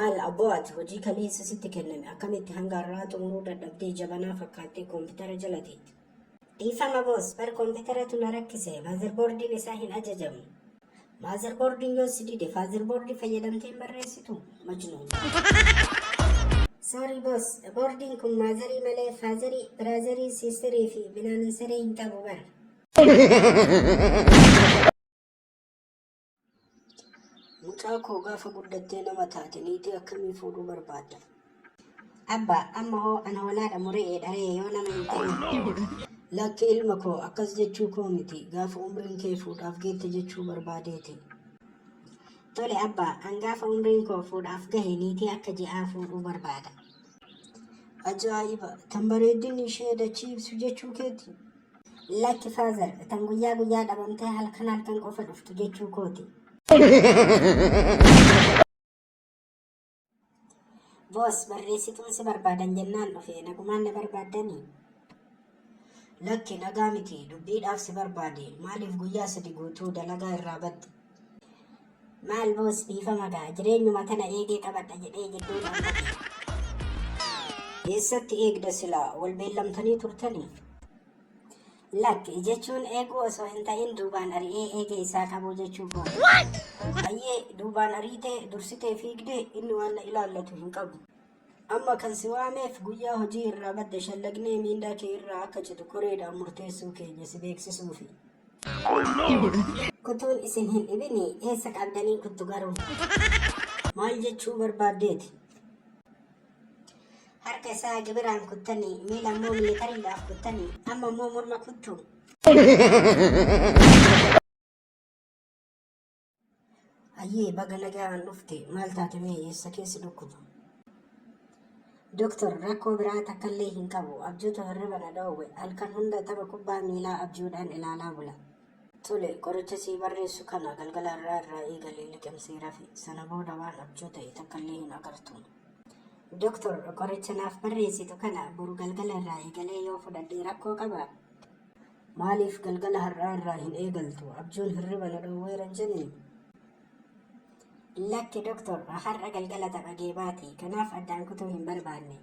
maal abboot hojii kaleessa sitti kenname akkamitti hanga har'aa xumuruu dadhabdee jabanaa fakkaattee koompitara jala teetti. Dhiifama boos bar koompiteratu na rakkise maazerboordiin isaa hin ajajamu. Maazerboordiin yoo si dide faazerboordii fayyadamtee barreessitu majnuun. Sorry boss, boordiin kun maazarii malee faazarii, biraazarii, siisterii fi binaaninsarii hin qabu bara. Mucaa koo gaafa guddattee nama taate niitii akkamii fuudhuu barbaadda? Abba, amma hoo ana holaadha muree dharee yoo nama hin ta'e. Lakki ilma koo akkas jechuu koo miti gaafa umriin kee fuudhaaf geette jechuu barbaadeeti. Tole abba, an gaafa umriin koo fuudhaaf gahe niitii akka ji'aa fuudhuu barbaada. Ajaa'iba, tan bareeddinni ishee dachii ibsu jechuu keeti. Lakki faazar, tan guyyaa guyyaa dhabamtee halkan qofa dhuftu jechuu kooti. Boos, barreessituun si barbaadan jennaan dhufe nagumaan na barbaaddanii. Lakki nagaa miti dubbiidhaaf si barbaade maaliif guyyaa 3 guutuu dalagaa irraa badde? Maal boos dhiifama gaa jireenyuma tana eegee qabadha jedhee jidduu dhaabbate. Eessatti eegda silaa wal beellamtanii turtanii? Lakki jechuun eeguu osoo hin ta'in duubaan ari'ee eegee isaa qabuu jechuu kooti. Ayyee duubaan ariitee dursitee fiigdee inni waan na ilaallatu hin qabu. Amma kan si waameef guyyaa hojii irraa badde shallagnee miindaa kee irraa akka citu koreedhaan murteessuu keenya si beeksisuufi. Kutuun isin hin dhibini eessa qabdanii kuttu garuu? Maal jechuu barbaaddeeti? Harka isaa gibiraan kuttanii miila immoo militariidhaaf kuttanii amma immoo morma kuttu. Ayyee baga nagaan dhufte maal taate mee eessa keessi dhukkuba? Doktor rakkoo biraa takkallee hin qabu abjuuta hirriba na dhoowwe halkan hunda tapha kubbaa miilaa abjuudhaan ilaalaa bula. Tole qoricha sii barreessu kana galgala irraa eegalee liqimsee rafi sana booda waan abjuu ta'e takkallee hin agartu. Doktor qoricha naaf barreessitu kana boru galgala irraa eegalee yoo fudhadhee rakkoo qaba? Maaliif galgala irraa hin eegaltu abjuun hirriba na dhoowweera jenne? Lakki doktor har'a galgala tapha geebaati kanaaf addaan kutuu hin barbaanne.